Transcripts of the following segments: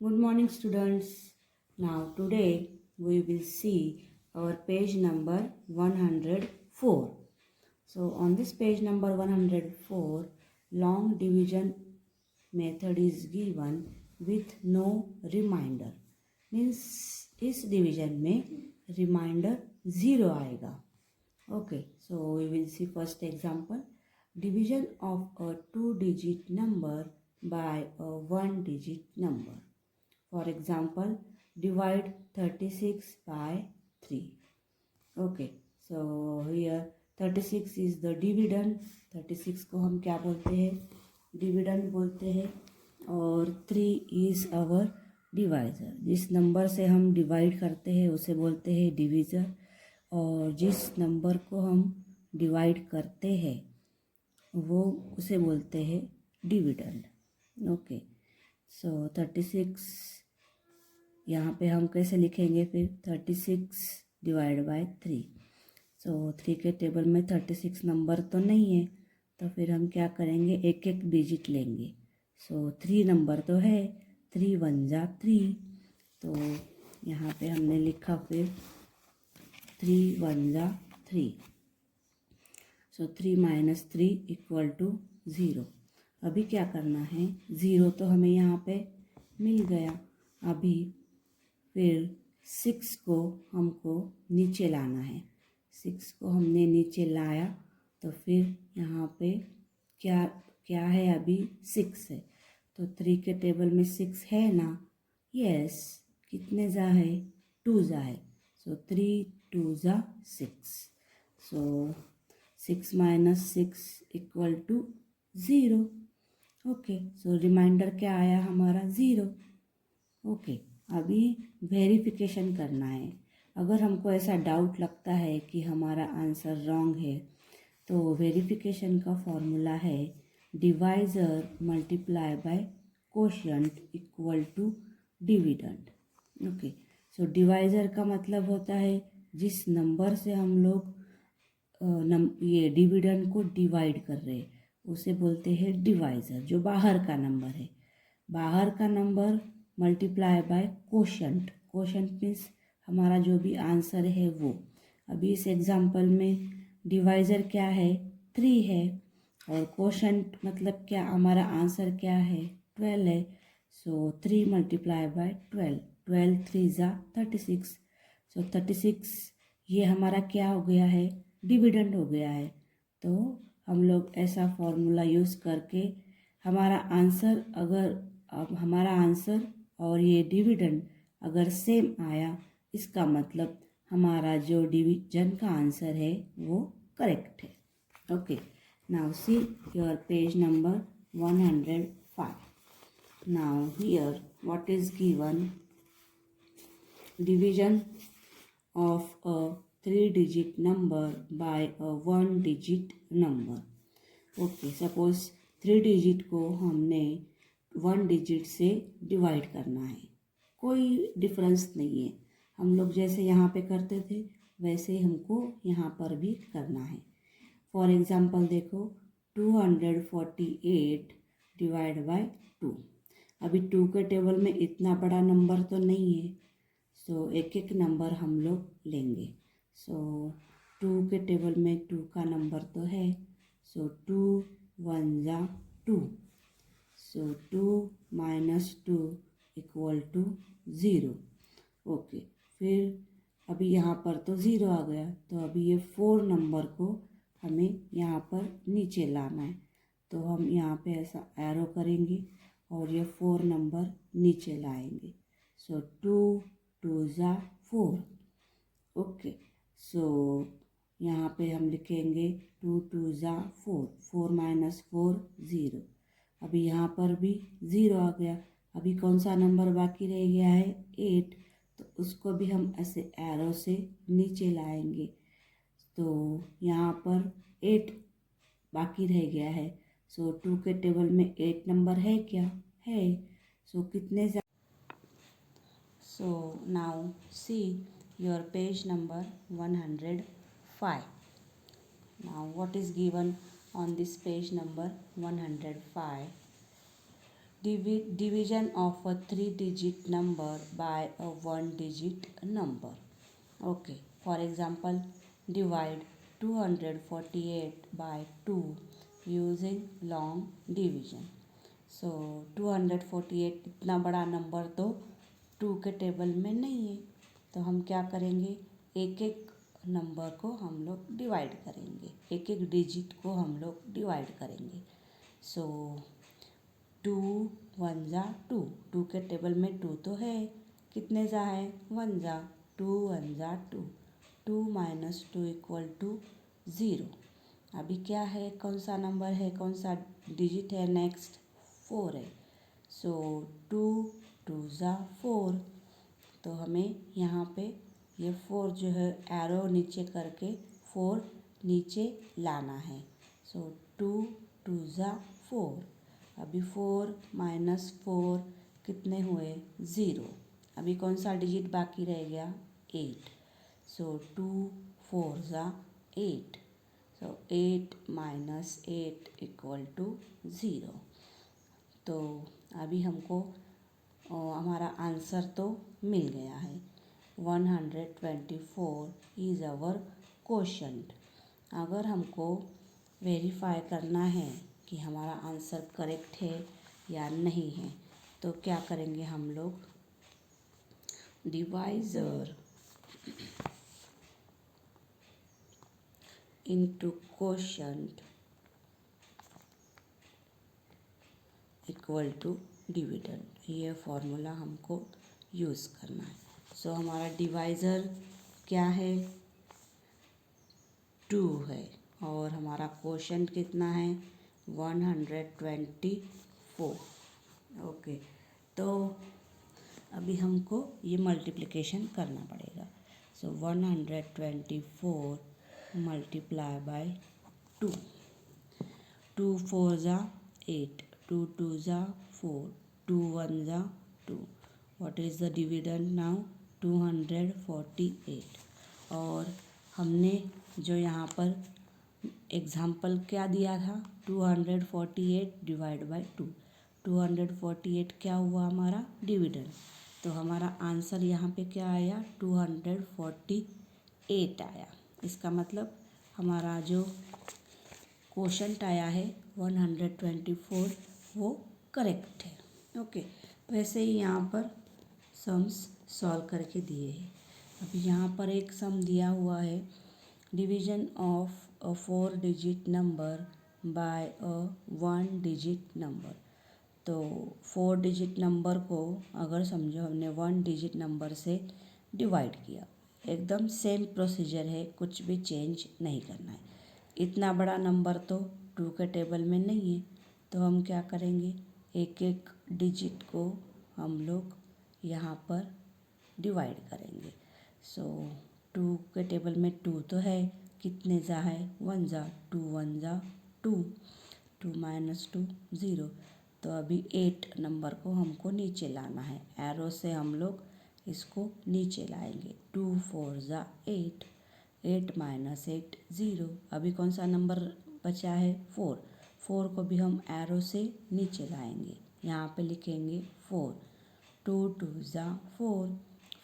Good morning, students. Now, today we will see our page number 104. So, on this page number 104, long division method is given with no reminder. Means इस division में reminder 0 आएगा. Okay, so we will see first example. Division of a 2-digit number by a 1-digit number. For example, divide 36 by 3. Okay, so here 36 is the dividend. 36 को हम क्या बोलते हैं? Dividend बोलते हैं. और 3 इज़ आवर डिवाइज़र. जिस नंबर से हम डिवाइड करते हैं उसे बोलते हैं डिविज़र, और जिस नंबर को हम डिवाइड करते हैं वो उसे बोलते हैं डिविडेंड. ओके, सो 36 यहाँ पे हम कैसे लिखेंगे? फिर 36 डिवाइड बाय 3. सो 3 के टेबल में 36 नंबर तो नहीं है, तो फिर हम क्या करेंगे? एक एक डिजिट लेंगे. सो 3 नंबर तो है, 3 1 जा 3. तो यहाँ पे हमने लिखा फिर 3 1 जा 3. सो 3 माइनस 3 इक्वल टू 0. अभी क्या करना है? 0 तो हमें यहाँ पे मिल गया. अभी फिर 6 को हमको नीचे लाना है. 6 को हमने नीचे लाया तो फिर यहाँ पे क्या क्या है? अभी 6 है. तो 3 के टेबल में 6 है ना? यस. कितने जा है? 2 जा है. सो 3 2 जा 6. So 6 minus 6 equal to 0. Okay, so reminder क्या आया हमारा? 0. ओके, अभी वेरिफिकेशन करना है. अगर हमको ऐसा डाउट लगता है कि हमारा आंसर रॉन्ग है, तो वेरिफिकेशन का फॉर्मूला है divisor multiply by quotient equal to dividend. Okay, so divisor का मतलब होता है जिस नंबर से हम लोग ये डिविडेंड को डिवाइड कर रहे हैं उसे बोलते हैं डिवाइज़र. जो बाहर का नंबर है, बाहर का number multiply by quotient. Quotient means हमारा जो भी आंसर है वो. अभी इस एग्जांपल में डिवाइज़र क्या है? 3 है, और कोशेंट मतलब क्या? हमारा आंसर क्या है? 12 है. सो 3 मल्टीप्लाई बाय 12. 12 3 जा 36. सो 36 ये हमारा क्या हो गया है? डिविडेंड हो गया है. तो हम लोग ऐसा फॉर्मूला यूज़ करके हमारा आंसर, अगर अब हमारा आंसर और ये डिविडेंड अगर सेम आया, इसका मतलब हमारा जो डिवीजन का आंसर है वो करेक्ट है. Okay, now see your page number 105. Now here what is given? Division of a 3-digit number by a 1-digit number. Okay, suppose 3 digit को हमने 1 डिजिट से डिवाइड करना है. कोई डिफरेंस नहीं है. हम लोग जैसे यहाँ पे करते थे वैसे ही हमको यहाँ पर भी करना है. फॉर एग्जांपल देखो, 248 डिवाइड बाय 2. अभी 2 के टेबल में इतना बड़ा नंबर तो नहीं है, सो एक एक नंबर हम लोग लेंगे. सो 2 के टेबल में 2 का नंबर तो है. सो 2 1 जा 2. सो 2 माइनस 2 इक्वल टू 0. ओके, फिर अभी यहाँ पर तो 0 आ गया, तो अभी ये 4 नंबर को हमें यहाँ पर नीचे लाना है. तो हम यहाँ पे ऐसा एरो करेंगे और ये 4 नंबर नीचे लाएंगे. सो 2 2 जा 4. ओके, सो यहाँ पे हम लिखेंगे 2 2 जा 4. 4 माइनस 4 0. अभी यहाँ पर भी 0 आ गया. अभी कौन सा नंबर बाकी रह गया है? 8. तो उसको भी हम ऐसे एरो से नीचे लाएंगे. तो यहाँ पर 8 बाकी रह गया है. सो 2 के टेबल में 8 नंबर है क्या? है. सो कितने? So now see your page number 105. Now what is given on this page number 105? division of a 3-digit number by a 1-digit number. Okay, for example, divide 248 by 2 using long division. So 248 इतना बड़ा number तो 2 के table में नहीं है, तो हम क्या करेंगे, एक एक नंबर को हम लोग डिवाइड करेंगे, एक एक डिजिट को हम लोग डिवाइड करेंगे. सो 2 1 जा 2, 2 के टेबल में 2 तो है, कितने जा है 1 जा, 2 1 जा 2, 2 माइनस 2 इक्वल टू 0. अभी क्या है, कौन सा नंबर है, कौन सा डिजिट है, नेक्स्ट 4 है. सो 2 2 जा 4, तो हमें यहाँ पे ये 4 जो है एरो नीचे करके 4 नीचे लाना है. सो 2 2 जा 4. अभी 4 माइनस 4 कितने हुए 0. अभी कौन सा डिजिट बाकी रह गया 8. सो 2 4 जा 8. सो 8 माइनस 8 इक्वल टू 0. तो अभी हमको हमारा आंसर तो मिल गया है. 124 इज़ आवर क्वोशंट. अगर हमको वेरीफाई करना है कि हमारा आंसर करेक्ट है या नहीं है, तो क्या करेंगे हम लोग, divisor into quotient equal to dividend. ये फॉर्मूला हमको यूज़ करना है. सो हमारा डिवाइज़र क्या है 2 है और हमारा क्वोशंट कितना है 124. ओके, तो अभी हमको ये मल्टीप्लिकेशन करना पड़ेगा. सो 124 मल्टीप्लाई बाय 2. 2 4 जा 8, 2 2 जा 4, 2 1 जा 2. What is the dividend now 248. और हमने जो यहाँ पर एग्जाम्पल क्या दिया था 248 डिवाइड बाय 2. 248 क्या हुआ हमारा डिविडेंड, तो हमारा आंसर यहाँ पे क्या आया 248 आया. इसका मतलब हमारा जो क्वोशंट आया है 124 वो करेक्ट है. ओके, वैसे ही यहाँ पर सम्स सॉल्व करके दिए हैं. अभी यहाँ पर एक सम दिया हुआ है, division of a 4 digit number by a 1 digit number. तो 4 डिजिट नंबर को अगर समझो हमने 1 डिजिट नंबर से डिवाइड किया, एकदम सेम प्रोसीजर है, कुछ भी चेंज नहीं करना है. इतना बड़ा नंबर तो 2 के टेबल में नहीं है, तो हम क्या करेंगे, एक एक डिजिट को हम लोग यहाँ पर डिवाइड करेंगे. सो 2 के टेबल में 2 तो है, कितने जा है 1 जा, 2 1 जा 2, 2 माइनस 2 0. तो अभी 8 नंबर को हमको नीचे लाना है, एरो से हम लोग इसको नीचे लाएंगे. 2 4 जा 8, 8 माइनस 8 0. अभी कौन सा नंबर बचा है 4. 4 को भी हम एरो से नीचे लाएंगे, यहाँ पे लिखेंगे 4. 2 2 जा 4,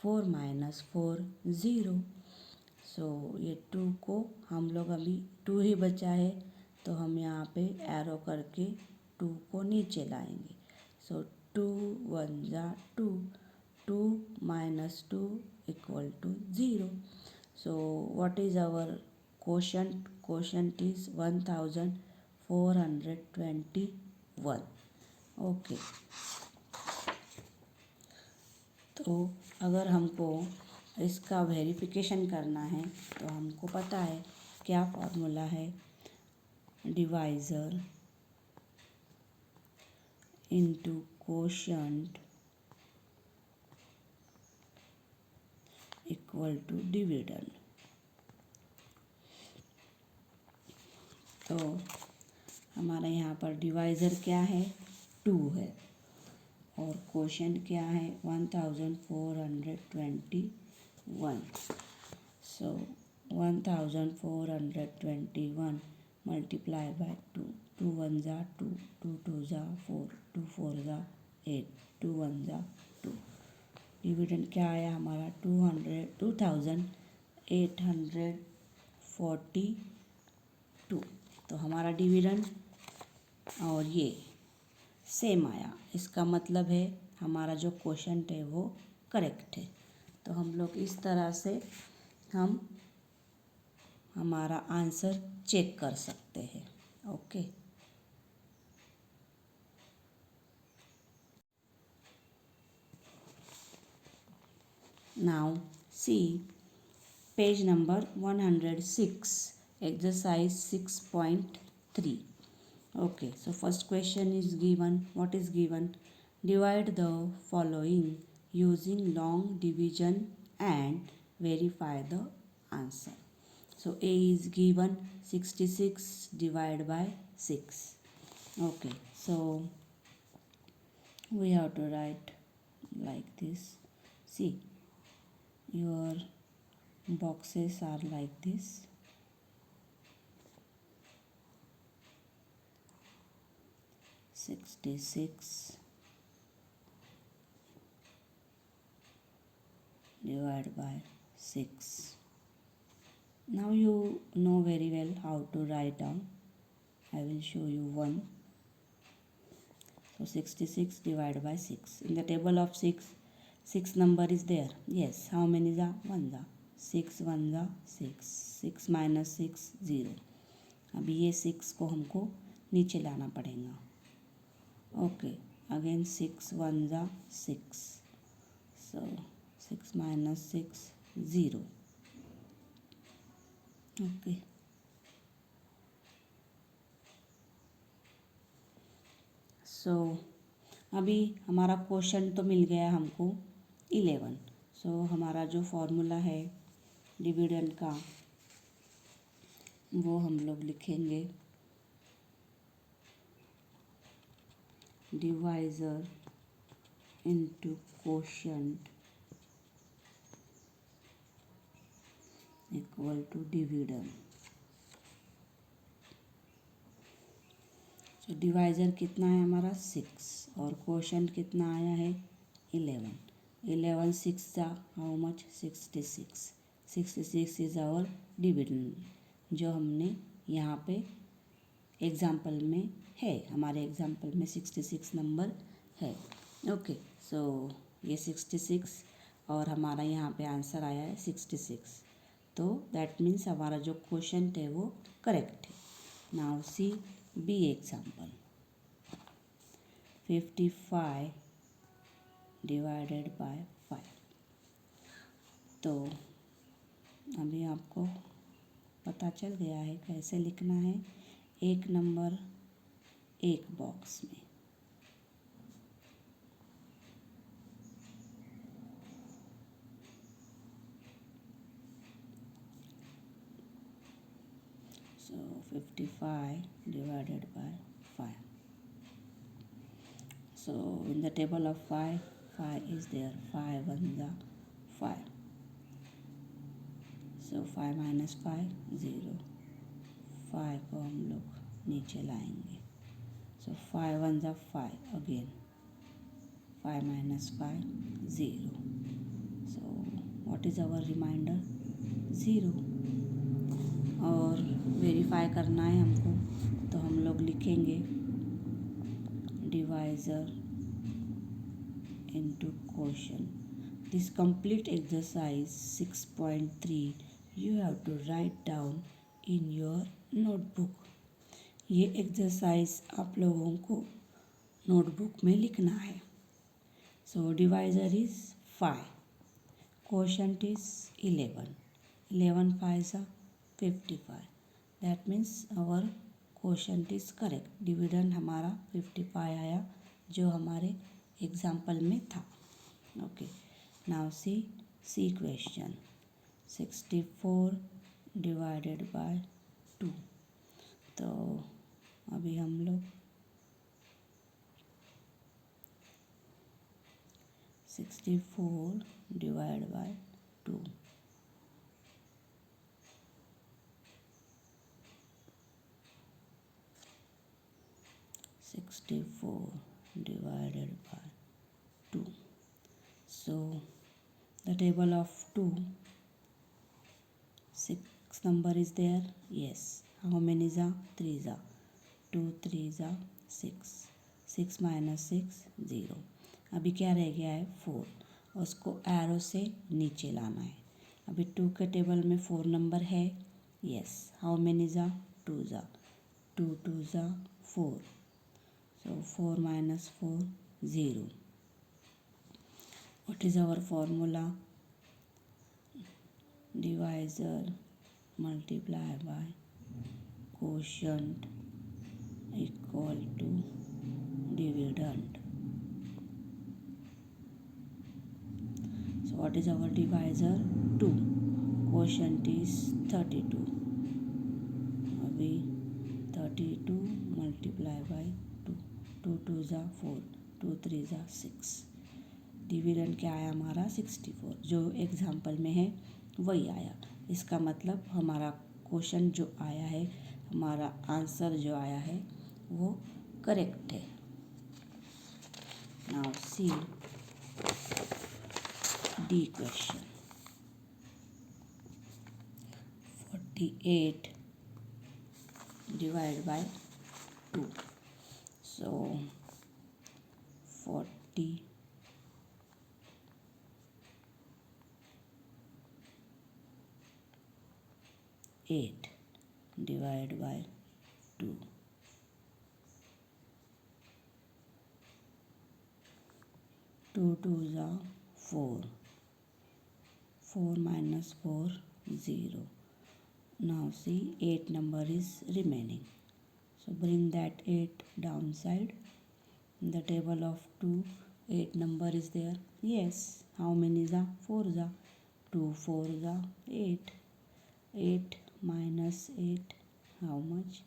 4 माइनस 4 0. सो ये 2 को हम लोग अभी 2 ही बचा है, तो हम यहाँ पे एरो करके 2 को नीचे लाएंगे. सो 2 1 जा 2, 2 minus 2 equal to 0. So what is our quotient, quotient is 1421. Okay, तो अगर हमको इसका वेरिफिकेशन करना है, तो हमको पता है क्या फॉर्मूला है, divisor into quotient equal to dividend. तो हमारा यहाँ पर डिवाइज़र क्या है 2 है और क्वोशंट क्या है 1421. सो 1421 मल्टीप्लाई बाय 2. 2 1 जा 2, 2 2 जा 4, 2 4 जा 8, 2 वन जा 2। डिविडेंड क्या आया हमारा 2842। तो हमारा डिविडेंड और ये सेम आया, इसका मतलब है हमारा जो क्वोशंट है वो करेक्ट है। तो हम लोग इस तरह से हम हमारा आंसर चेक कर सकते हैं। Okay, now C page number 106, exercise 6.3. Okay, so first question is given. What is given? Divide the following using long division and verify the answer. So A is given 66 divided by 6. Okay, so we have to write like this. See, your boxes are like this. 66 divided by 6. Now you know very well how to write down. I will show you one. So 66 divided by 6. In the table of 6, 6 number is there. Yes, how many is that? 1 जा 6 1 जा 6, 6 minus 6 0. अभी ये 6 को हमको नीचे लाना पड़ेगा। Okay, again 6 1 जा 6, so 6 minus 6 0. ओके, सो अभी हमारा क्वेश्चन तो मिल गया हमको 11। सो हमारा जो फॉर्मूला है डिविडेंड का वो हम लोग लिखेंगे divisor into quotient equal to dividend. तो डिवाइज़र कितना है हमारा 6 और क्वोशंट कितना आया है 11। 11 6 जा how much 66। 66 is our dividend जो हमने यहाँ पे एग्जाम्पल में है, हमारे एग्जाम्पल में 66 नंबर है। ओके, सो ये 66 और हमारा यहाँ पे आंसर आया है 66। तो दैट मीन्स हमारा जो क्वेश्चन है वो करेक्ट है। Now see B example 55 divided by 5। तो अभी आपको पता चल गया है कैसे लिखना है। एक नंबर एक बॉक्स में, so 55 divided by 5. So in the table of 5, 5 is there, 5 1 जा 5, so 5 minus 5 0, 5 को हम लोग नीचे लाएंगे, so 5 1 जा 5 again, 5 minus 5 0, so what is our remainder 0। और वेरीफाई करना है हमको तो हम लोग लिखेंगे divisor into quotient. This complete exercise 6.3 you have to write down in your notebook. ये एक्सरसाइज आप लोगों को नोटबुक में लिखना है। So divisor is 5, quotient is 11, 11 5 जा 55। That means our quotient is correct. Dividend हमारा 55 आया जो हमारे एग्जाम्पल में था। Okay, now see question 64 divided by 2। तो अभी हम लोग 64 divide by 2, 64 divided by So the table of 2, 6 number is there. Yes. How many is 3 is 2 3 is 6. 6 minus 6 0. अभी क्या रह गया है 4, उसको एरो से नीचे लाना है. अभी 2 के टेबल में 4 नंबर है. यस. हाउ मेनी ज़ा 2 ज़ा 2 2 ज़ा 4. सो 4 minus 4 0. What is our formula? Divisor multiply by quotient equal to dividend. So what is our divisor? 2. Quotient is 32. अभी 32 multiply by 2. 2 2 ज़ा 4. 2 3 ज़ा 6. डिविडेंड क्या आया हमारा 64. जो एग्जाम्पल में है वही आया. इसका मतलब हमारा क्वेश्चन जो आया है, हमारा आंसर जो आया है वो करेक्ट है. Now see D question. 48 divided by 2. So 48 divided by 2. 2 2 is 4. 4 minus 4 0. Now see 8 number is remaining. So bring that 8 downside. In the table of 2, 8 number is there. Yes. How many is 4 is 2 4 is 8. 8 minus 8, how much?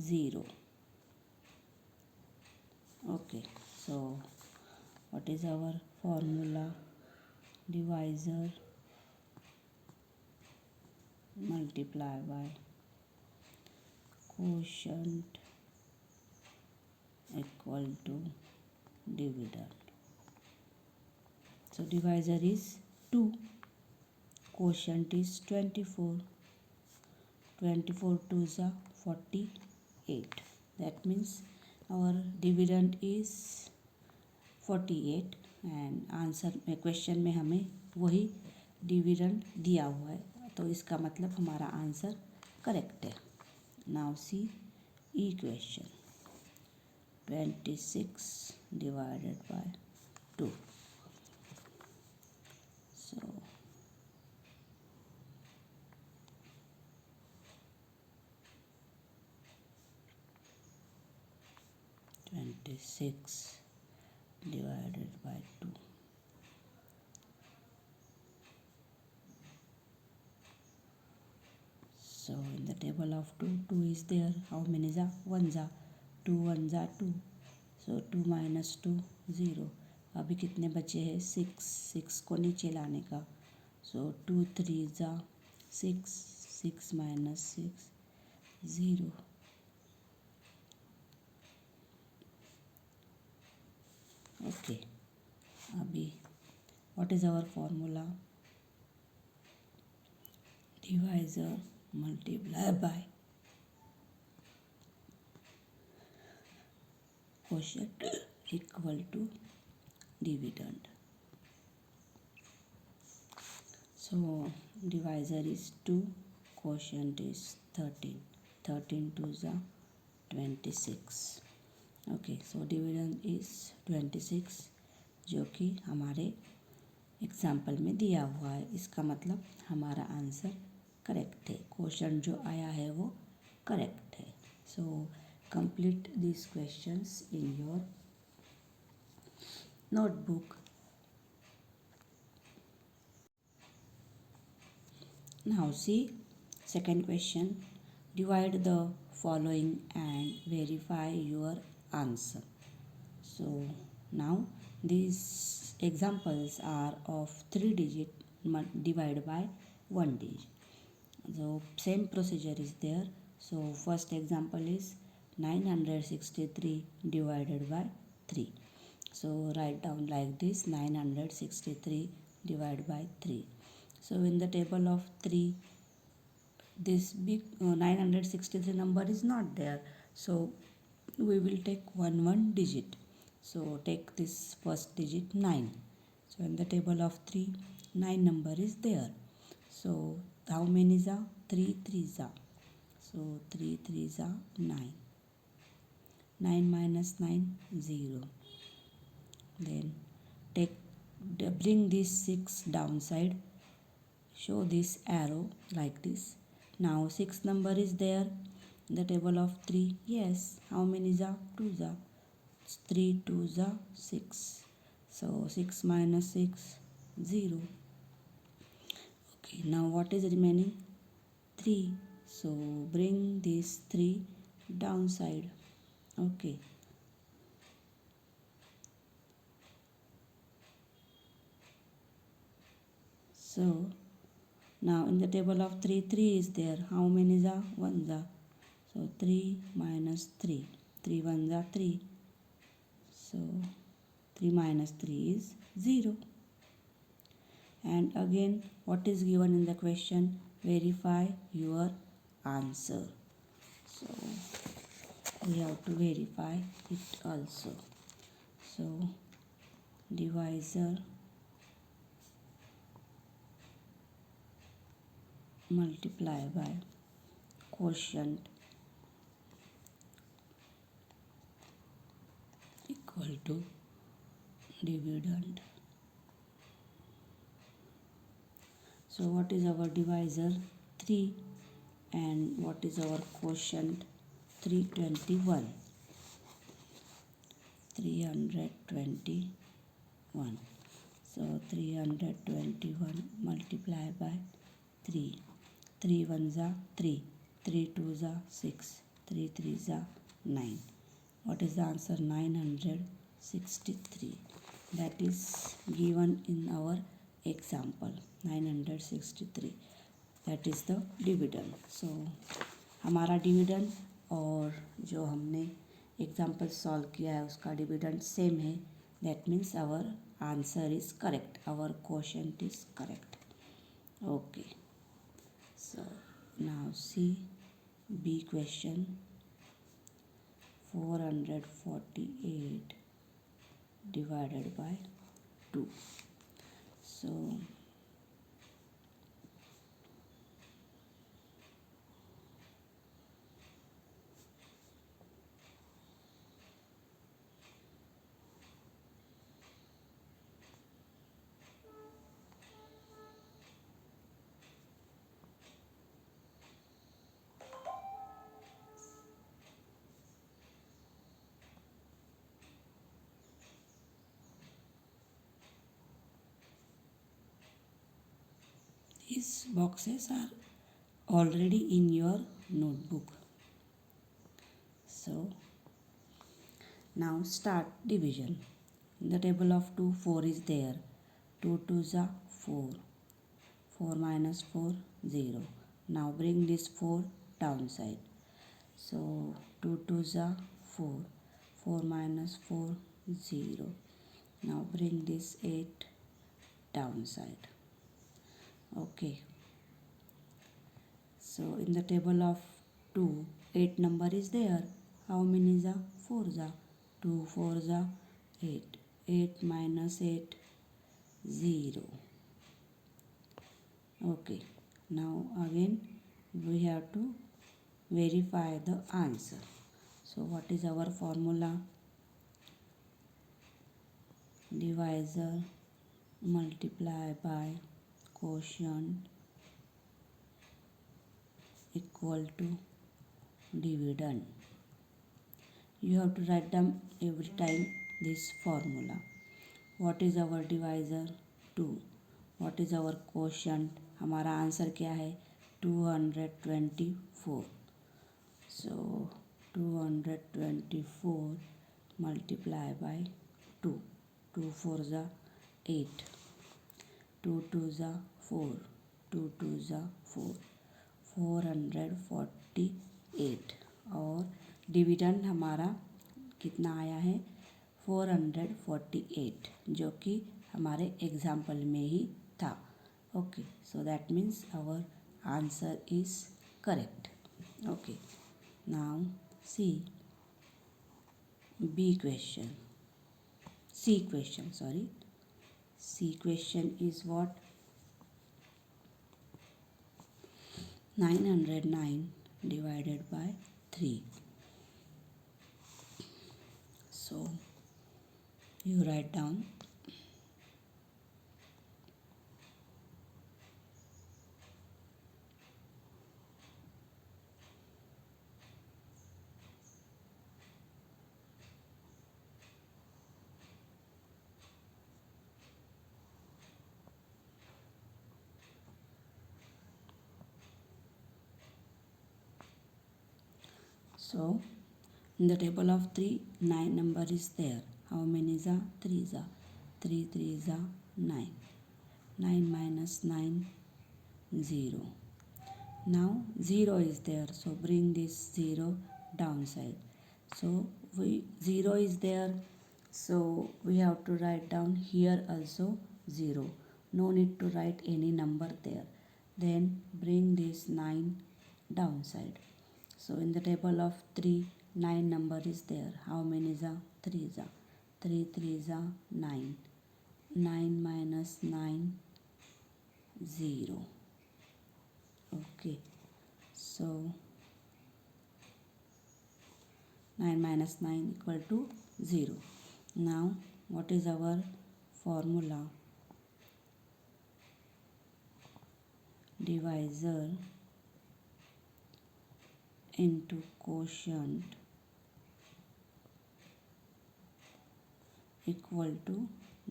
0. Okay. So what is our formula? Divisor multiply by quotient equal to dividend. So divisor is 2. Quotient is 24. 24 2s are 48. That means our dividend is 48 and answer में question में हमें वही dividend दिया हुआ है, तो इसका मतलब हमारा आंसर करेक्ट है. Now C E question. 26 divided by 2. So 26 divided by 2. So in the table of 2, 2 is there. How many is 1 is 2 1 is 2. So 2 minus 2 0. अभी कितने बचे हैं 6. 6 को नीचे लाने का. So 2 3 is 6. 6 minus 6 0. Okay. अभी what is our formula? Divisor multiply by quotient equal to dividend. So divisor is 2, quotient is 13. 13 2s are 26. Okay, so dividend is 26, जो कि हमारे एग्जाम्पल में दिया हुआ है. इसका मतलब हमारा आंसर करेक्ट है. क्वेश्चन जो आया है वो करेक्ट है. So complete this questions in your notebook. Now see second question. Divide the following and verify your answer. So now these examples are of 3 digit divided by 1 digit. So same procedure is there. So first example is 963 divided by 3. So write down like this: 963 divided by 3. So in the table of 3, this big 963 number is not there. So we will take one digit. So take this first digit 9. So in the table of 3, 9 number is there. So how many is 3 3s are? So 3 3s are 9. 9 minus 9, 0. Then take bring this 6 downside. Show this arrow like this. Now 6 number is there in the table of 3. Yes. How many is 2s are? 3 2s are 6. So 6 minus 6, 0. Okay. Now what is remaining? 3. So bring this 3 downside. Okay. So now in the table of 3, 3 is there. How many is 1s are? So 3 minus 3. 3 1s are 3. So 3 minus 3 is 0. And again, what is given in the question? Verify your answer. So we have to verify it also. So divisor multiply by quotient equal to dividend. So what is our divisor? 3. And what is our quotient? 321. 321. So 321 multiply by 3. 3 1s are 3. 3 2s are 6. 3 3s are 9. What is the answer? 963. That is given in our example. 963. That is the dividend. So हमारा dividend और जो हमने example solve किया है उसका dividend same है. That means our answer is correct. Our quotient is correct. Okay. So now see B question. 448 divided by 2. So these boxes are already in your notebook. So now start division. In the table of 2, 4 is there. 2 2s are 4. 4 minus 4, 0. Now bring this 4 downside. So 2 2s are 4. 4 minus 4, 0. Now bring this 8 downside. Okay. So in the table of 2, 8 number is there. How many is 4s are? 2 4s are 8. 8 minus 8, 0. Okay. Now again we have to verify the answer. So what is our formula? Divisor multiply by quotient equal to dividend. You have to write down every time this formula. What is our divisor? 2. What is our quotient? हमारा answer क्या है? 224. So 224 multiply by 2. 2 4s are 8. 2 2s are 4. 2 2s are 4. 448. और dividend हमारा कितना आया है? 448 जो कि हमारे एग्जाम्पल में ही था. Okay, so that means our answer is correct. Okay, now see B question. C question, sorry. C question is what? 909 divided by 3. So you write down. So in the table of 3, 9 number is there. How many is a 3 is a 3 3 is a 9. 9 minus 9 0. Now 0 is there, so bring this 0 downside. So 0 is there, so we have to write down here also 0. No need to write any number there. Then bring this 9 downside. So in the table of 3, 9 number is there. How many is a 3 is a 3 3 is a 9. 9 minus 9 0. Okay, so 9 minus 9 equal to 0. Now what is our formula? Divisor into quotient equal to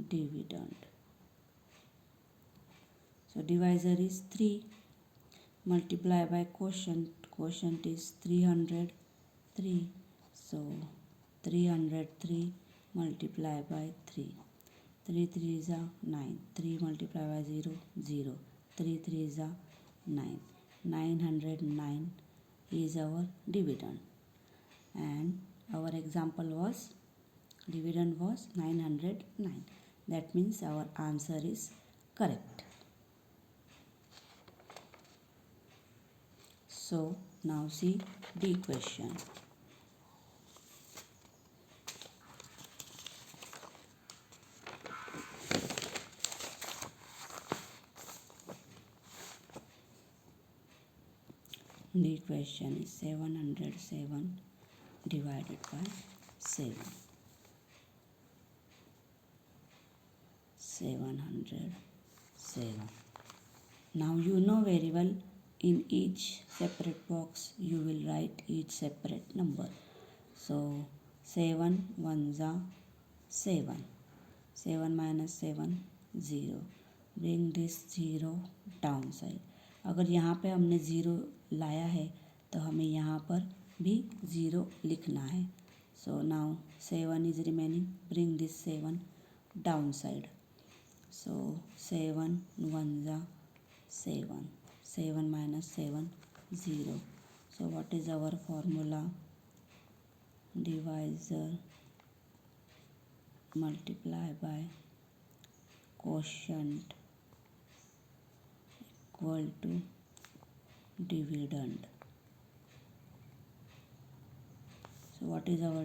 dividend. So divisor is 3 multiply by quotient. Quotient is 303. So 303 multiply by 3. 3 3 is a 9. 3 multiply by 0 0. 3 3 is a 9. 909 is our dividend. And our example was dividend was 909. That means our answer is correct. So now see D question. The question is 707 divided by 7. 707. Now you know very well, in each separate box you will write each separate number. So 7 ones are 7. 7 minus 7 0. Bring this 0 downside. अगर यहाँ पे हमने 0 लाया है तो हमें यहाँ पर भी 0 लिखना है. So now 7 is remaining. Bring this 7 downside. So 7 ones are 7. 7 minus 7 0. So what is our formula? Divisor multiply by quotient equal to dividend. So what is our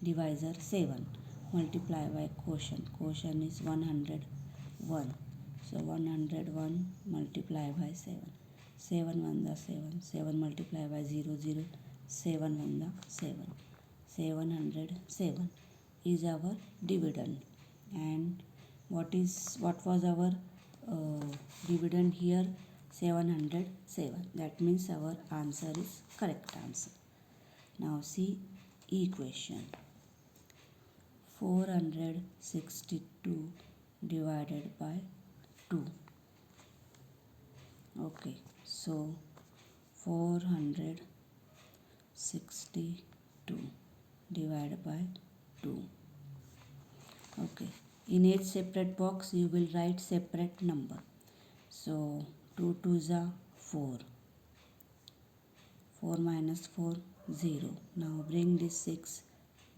divisor? 7 multiply by quotient. Quotient is 101. So 101 multiply by 7. 7 1 the 7. 7 multiply by 0 0. 7 1 the 7. 707 is our dividend. And what was our dividend here? 707. That means our answer is correct answer. Now see equation. 462 divided by 2. Okay, so 462 divided by 2. Okay, in each separate box you will write separate number. So 2 2s are 4. 4 minus 4 0. Now bring this 6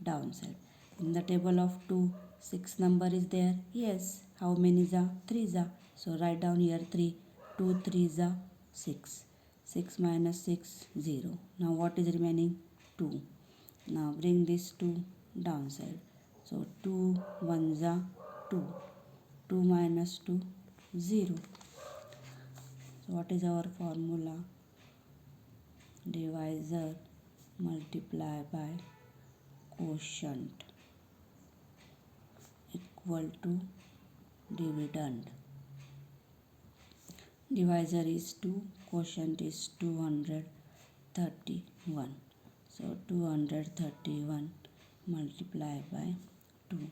downside. In the table of 2, 6 number is there. Yes. How many za? 3 za. So write down here 3. 2 3 za 6. 6 minus 6 0. Now what is remaining? 2. Now bring this 2 downside. So 2 1 za 2. 2 minus 2 0. So what is our formula? Divisor multiply by quotient equal to dividend. Divisor is 2, quotient is 231. So 231 multiply by 2.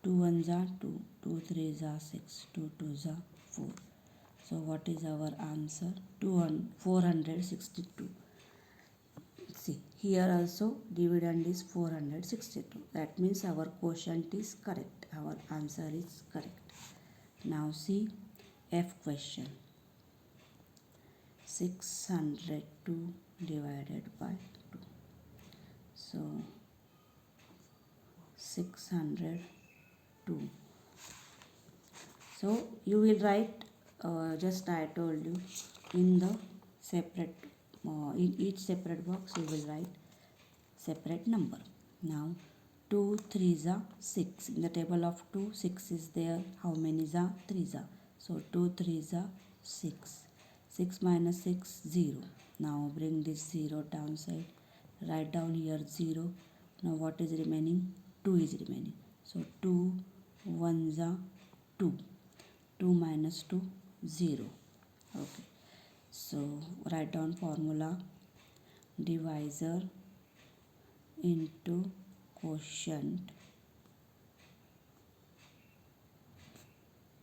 2 1 za 2, 2 3 za 6, 2 2 za 4. So what is our answer? 462. See, here also dividend is 462. That means our quotient is correct. Our answer is correct. Now see F question. 602 divided by 2. So 602. So you will write, just I told you, in the separate, in each separate box you will write separate number. Now 2 3 za 6. In the table of 2, 6 is there. How many za? 3 za. So 2 3 za 6. 6 minus 6 0. Now bring this 0 downside. Write down here 0. Now what is remaining? 2 is remaining. So 2 1 za 2. 2 minus 2 0. Okay. So write down formula. Divisor into quotient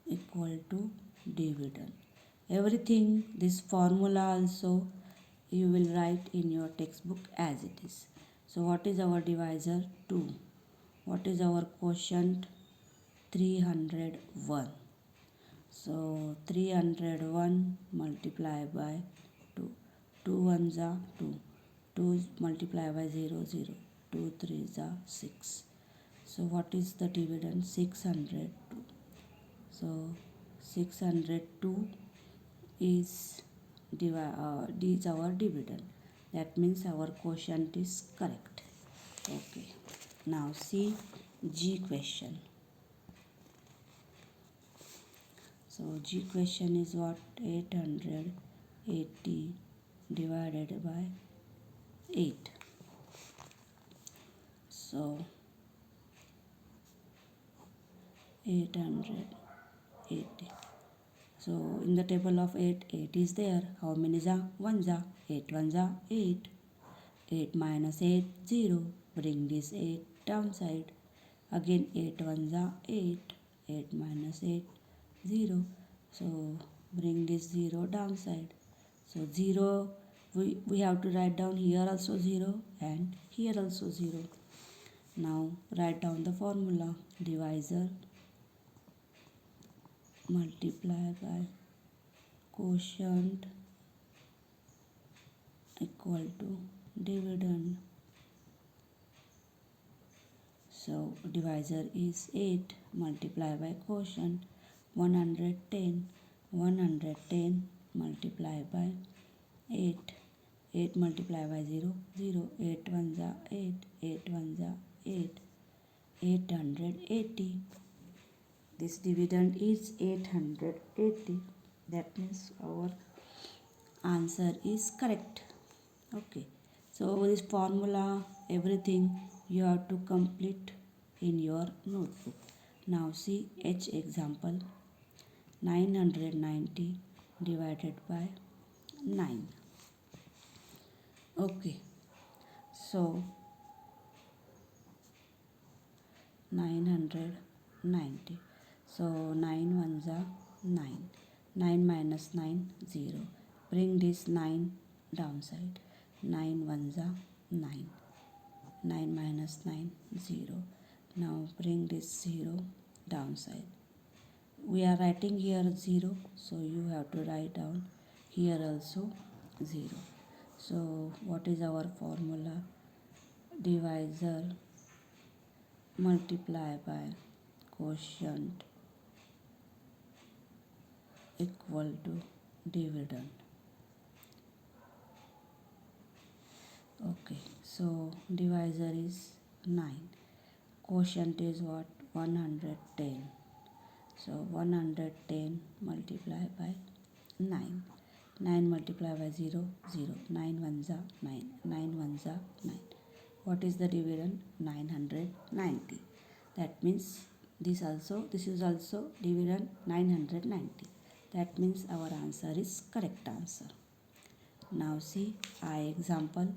equal to dividend. Everything, this formula also you will write in your textbook as it is. So what is our divisor? 2. What is our quotient? 301. So 301 multiply by 2. 2 1 za 2. 2 multiply by 0 0. 2 3 za 6. So what is the dividend? 602. So 602 is our dividend. That means our quotient is correct. Okay. Now see G question. So G question is what? 880 divided by 8. So 880. So in the table of 8, 8 is there. How many za? 1 za. 8 1 za 8. 8 minus 8 0. Bring this 8 downside. Again 8 1 za 8. 8 minus 8 0. So bring this 0 downside. So 0, we have to write down here also 0 and here also 0. Now write down the formula. Divisor multiply by quotient equal to dividend. So divisor is 8 multiply by quotient 110. 110 multiply by 8. 8 multiply by 0 0. 8 1 za 8. 8 1 za 8. 880. This dividend is 880. That means our answer is correct. Okay. So this formula, everything you have to complete in your notebook. Now see H example. 990 divided by 9. Okay. So 990. So 9 1 za 9. 9 minus 9 0. Bring this 9 downside. 9 1 za 9. 9 minus 9 0. Now bring this 0 downside. We are writing here 0, so you have to write down here also 0. So what is our formula? Divisor multiply by quotient equal to dividend. Okay, so divisor is 9. Quotient is what? 110. So 110 multiplied by 9. 9 multiplied by 0, 0. 9 ones are 9. 9 ones are 9. What is the dividend? 990. That means this is also dividend 990. That means our answer is correct answer. Now see I example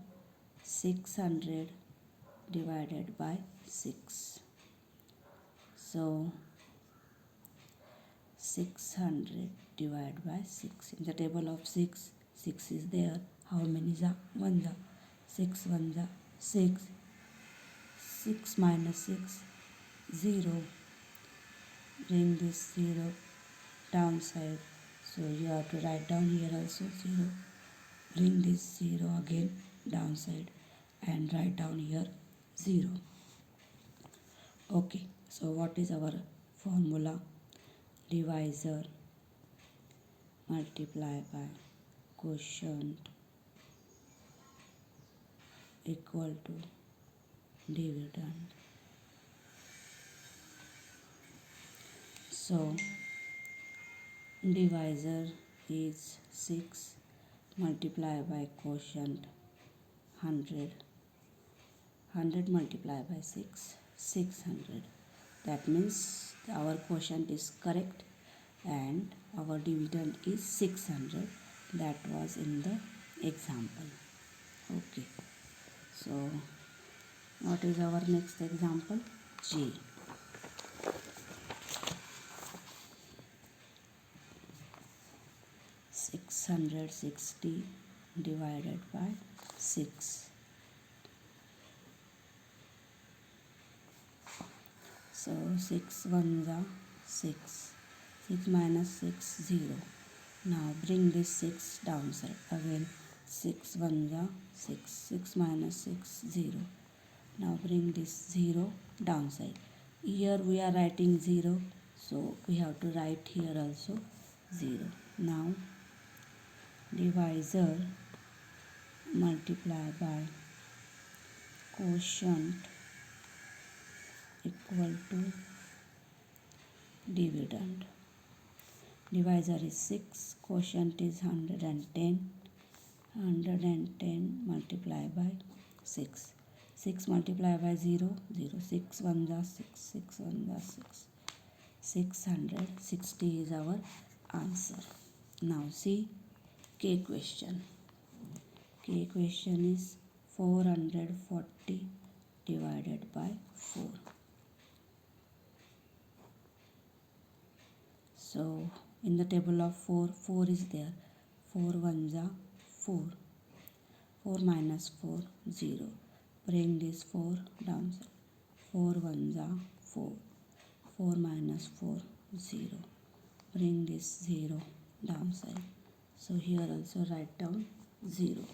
600 divided by 6. So 600 divided by 6. In the table of 6, 6 is there. How many are? 1 are. 6 1 are 6. 6 minus 6, 0. Bring this 0 downside. So you have to write down here also 0. Bring this 0 again downside and write down here 0. Okay, so what is our formula? Divisor multiply by quotient equal to dividend. So divisor is 6 multiplied by quotient 100. 100 multiplied by 6, 600. That means our quotient is correct and our dividend is 600. That was in the example. Okay. So what is our next example? G. 660 divided by 6. So 6 ones are 6. 6 minus 6, 0. Now bring this 6 downside. Again 6 ones are 6. 6 minus 6, 0. Now bring this 0 downside. Here we are writing 0. So we have to write here also 0. Now divisor multiply by quotient equal to dividend. Divisor is 6, quotient is 110. 110 multiplied by 6. 6 multiplied by 0, 0. 6 1 are 6. 6 1 are 6. 660 is our answer. Now see K question. K question is 440 divided by 4. So in the table of 4, 4 is there. 4 ones are 4. 4 minus 4, 0. Bring this 4 downside. 4 ones are 4. 4 minus 4, 0. Bring this 0 downside. So here also write down 0.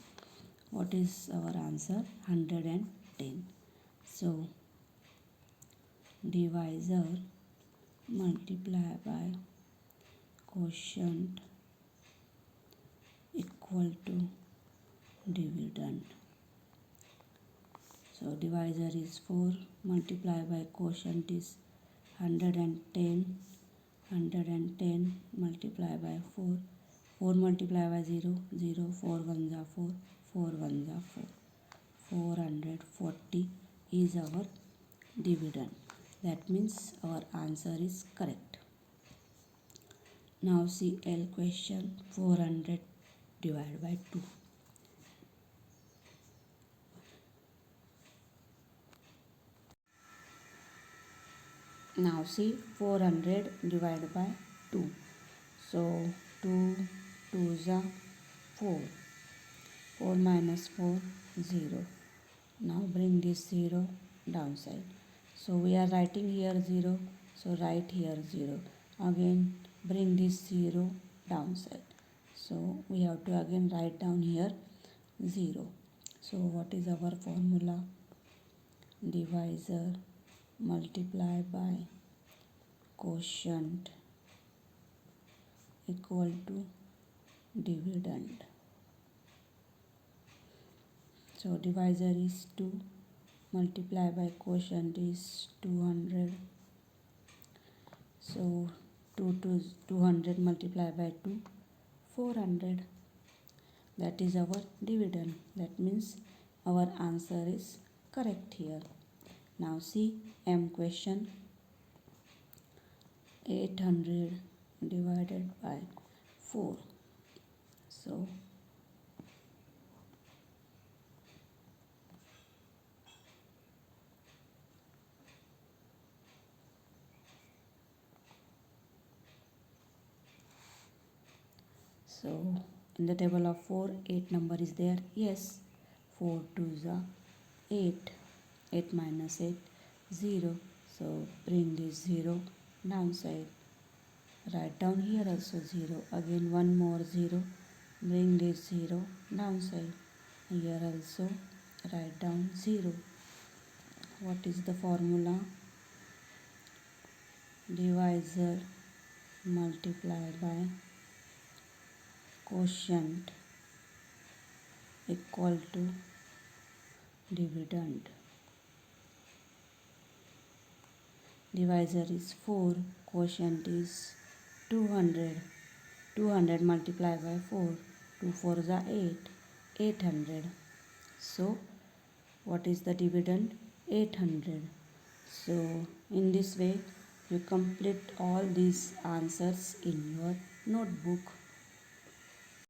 What is our answer? 110. So divisor multiply by quotient equal to dividend. So divisor is 4 multiplied by quotient is 110. 110 multiplied by 4. 4 multiplied by 0, 0. 4 ones are 4. 4 ones are 4. 440 is our dividend. That means our answer is correct. Now see L question 400 divided by 2. Now see 400 divided by 2. So 2 2s are 4. 4 minus 4, 0. Now bring this 0 downside. So we are writing here 0. So write here 0. Again bring this 0 downside. So we have to again write down here 0. So what is our formula? Divisor multiply by quotient equal to dividend. So divisor is 2, multiply by quotient is 200. So 200 multiplied by 2, 400. That is our dividend. That means our answer is correct here. Now see M question. 800 divided by 4. So in the table of 4, 8 number is there. Yes. 4 2s are 8. 8 minus 8, 0. So bring this 0 downside. Write down here also 0. Again one more 0. Bring this 0 downside. Here also write down 0. What is the formula? Divisor multiplied by quotient equal to dividend. Divisor is 4, quotient is 200. 200 multiplied by 4, 2 4s are 8, 800. So what is the dividend? 800. So in this way you complete all these answers in your notebook.